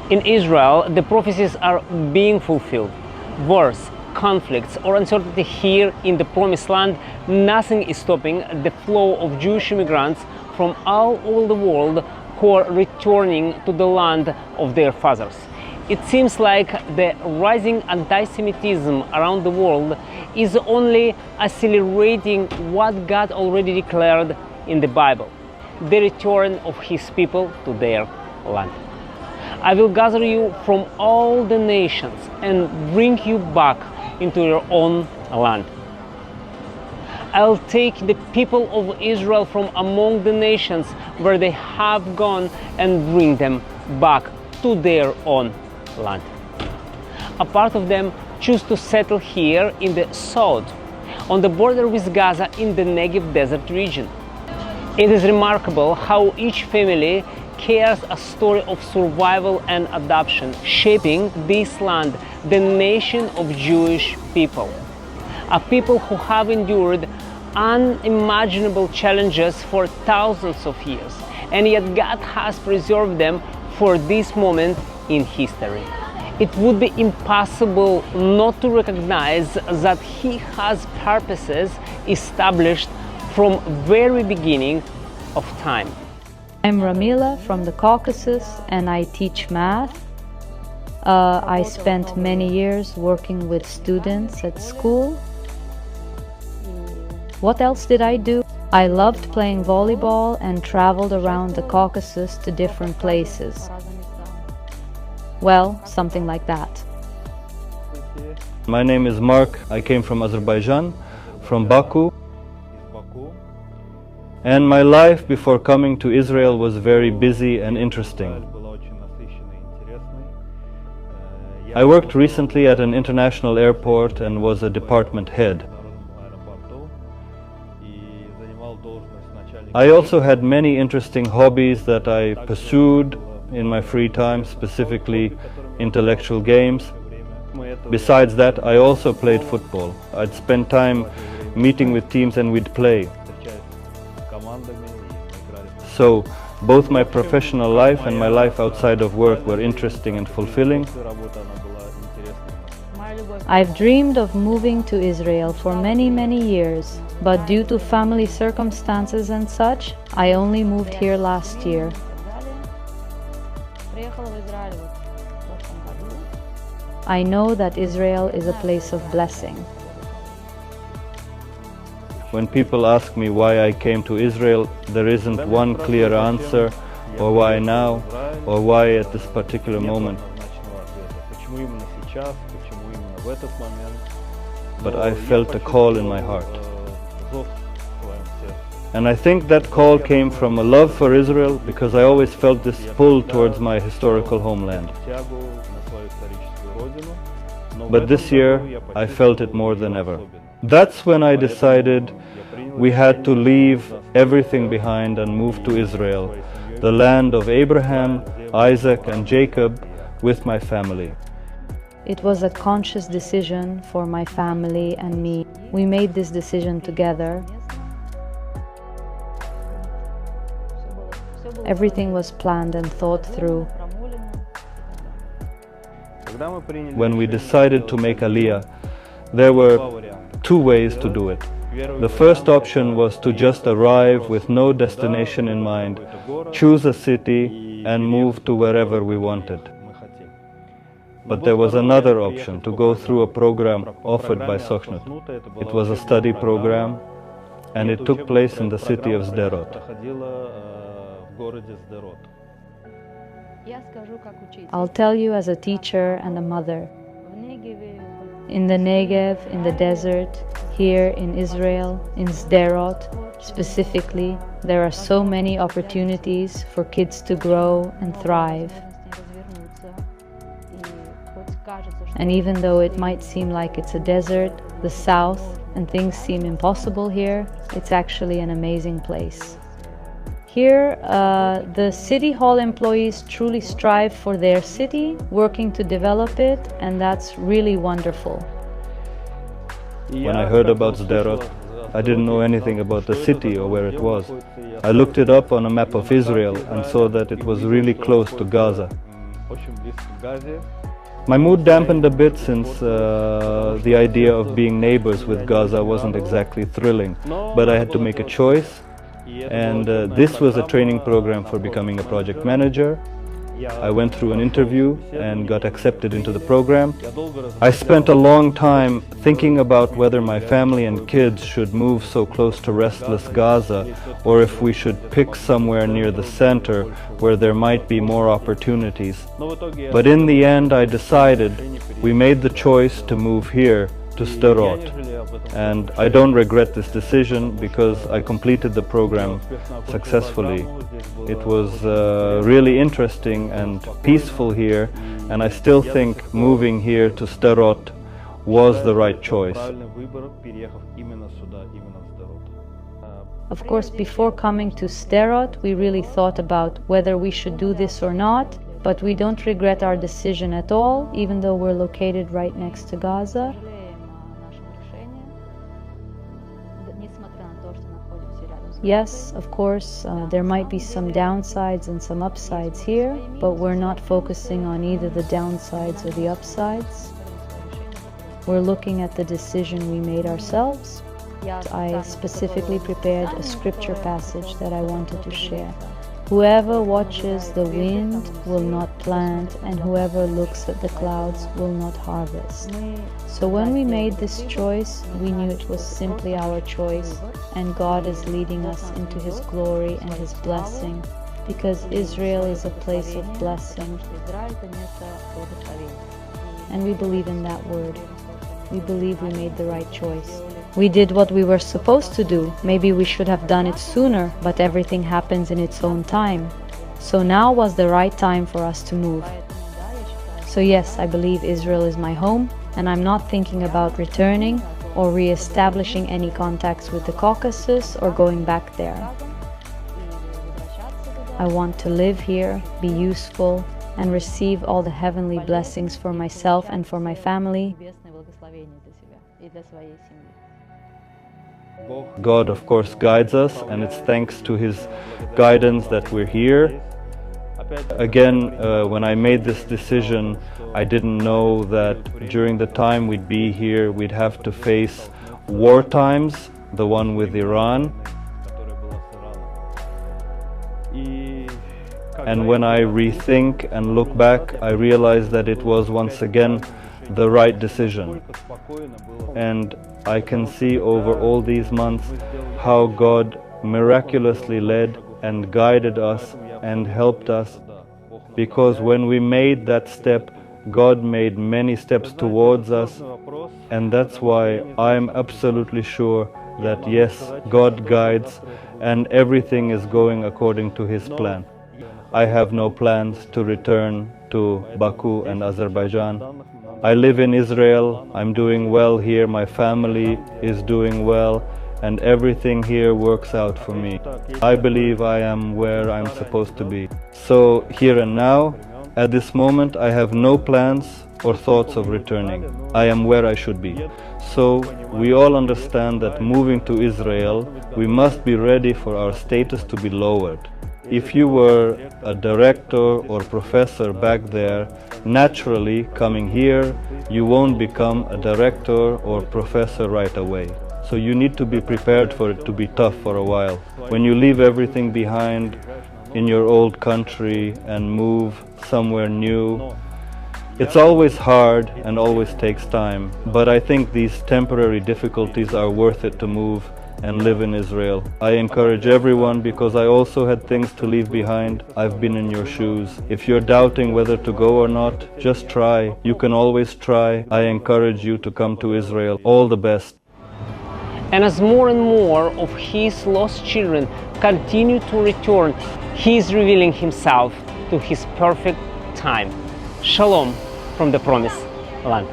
In Israel, the prophecies are being fulfilled. Wars, conflicts, or uncertainty here in the Promised Land, nothing is stopping the flow of Jewish immigrants from all over the world who are returning to the land of their fathers. It seems like the rising anti-Semitism around the world is only accelerating what God already declared in the Bible, the return of His people to their land. I will gather you from all the nations and bring you back into your own land. I'll take the people of Israel from among the nations where they have gone and bring them back to their own land. A part of them choose to settle here in the south, on the border with Gaza in the Negev Desert region. It is remarkable how each family carries a story of survival and adoption, shaping this land, the nation of Jewish people. A people who have endured unimaginable challenges for thousands of years, and yet God has preserved them for this moment in history. It would be impossible not to recognize that He has purposes established from very beginning of time. I'm Ramila from the Caucasus and I teach math. I spent many years working with students at school. What else did I do? I loved playing volleyball and traveled around the Caucasus to different places. Well, something like that. My name is Mark. I came from Azerbaijan, from Baku. And my life before coming to Israel was very busy and interesting. I worked recently at an international airport and was a department head. I also had many interesting hobbies that I pursued in my free time, specifically intellectual games. Besides that, I also played football. I'd spend time meeting with teams and we'd play. So, both my professional life and my life outside of work were interesting and fulfilling. I've dreamed of moving to Israel for many years, but due to family circumstances and such, I only moved here last year. I know that Israel is a place of blessing. When people ask me why I came to Israel, there isn't one clear answer, or why now, or why at this particular moment. But I felt a call in my heart. And I think that call came from a love for Israel, because I always felt this pull towards my historical homeland. But this year, I felt it more than ever. That's when I decided we had to leave everything behind and move to Israel, the land of Abraham, Isaac, and Jacob, with my family. It was a conscious decision for my family and me. We made this decision together. Everything was planned and thought through. When we decided to make Aliyah, there were two ways to do it. The first option was to just arrive with no destination in mind, choose a city and move to wherever we wanted. But there was another option, to go through a program offered by Sderot. It was a study program and it took place in the city of Sderot. I'll tell you as a teacher and a mother. In the Negev, in the desert, here in Israel, in Sderot specifically, there are so many opportunities for kids to grow and thrive. And even though it might seem like it's a desert, the south, and things seem impossible here, it's actually an amazing place. Here, the city hall employees truly strive for their city, working to develop it, and that's really wonderful. When I heard about Sderot, I didn't know anything about the city or where it was. I looked it up on a map of Israel and saw that it was really close to Gaza. My mood dampened a bit since the idea of being neighbors with Gaza wasn't exactly thrilling, but I had to make a choice, and this was a training program for becoming a project manager. I went through an interview and got accepted into the program. I spent a long time thinking about whether my family and kids should move so close to restless Gaza, or if we should pick somewhere near the center where there might be more opportunities. But in the end, I decided we made the choice to move here to Sderot, and I don't regret this decision because I completed the program successfully. It was really interesting and peaceful here, and I still think moving here to Sderot was the right choice. Of course, before coming to Sderot, we really thought about whether we should do this or not, but we don't regret our decision at all, even though we're located right next to Gaza. Yes, of course, there might be some downsides and some upsides here, but we're not focusing on either the downsides or the upsides. We're looking at the decision we made ourselves. I specifically prepared a scripture passage that I wanted to share. Whoever watches the wind will not plant, and whoever looks at the clouds will not harvest. So when we made this choice, we knew it was simply our choice, and God is leading us into His glory and His blessing, because Israel is a place of blessing. And we believe in that word. We believe we made the right choice. We did what we were supposed to do. Maybe we should have done it sooner, but everything happens in its own time. So now was the right time for us to move. So yes, I believe Israel is my home, and I'm not thinking about returning or re-establishing any contacts with the Caucasus or going back there. I want to live here, be useful, and receive all the heavenly blessings for myself and for my family. God, of course, guides us, and it's thanks to His guidance that we're here. Again, when I made this decision, I didn't know that during the time we'd be here, we'd have to face war times, the one with Iran. And when I rethink and look back, I realize that it was once again the right decision. And I can see over all these months how God miraculously led and guided us and helped us, because when we made that step, God made many steps towards us, and that's why I'm absolutely sure that yes, God guides and everything is going according to His plan. I have no plans to return to Baku and Azerbaijan. I live in Israel, I'm doing well here, my family is doing well, and everything here works out for me. I believe I am where I'm supposed to be. So here and now, at this moment, I have no plans or thoughts of returning. I am where I should be. So we all understand that moving to Israel, we must be ready for our status to be lowered. If you were a director or professor back there, naturally coming here, you won't become a director or professor right away. So you need to be prepared for it to be tough for a while. When you leave everything behind in your old country and move somewhere new, it's always hard and always takes time. But I think these temporary difficulties are worth it to move and live in Israel. I encourage everyone, because I also had things to leave behind. I've been in your shoes. If you're doubting whether to go or not, just try. You can always try. I encourage you to come to Israel. All the best. And as more and more of His lost children continue to return, He is revealing Himself to His perfect time. Shalom from the Promised Land.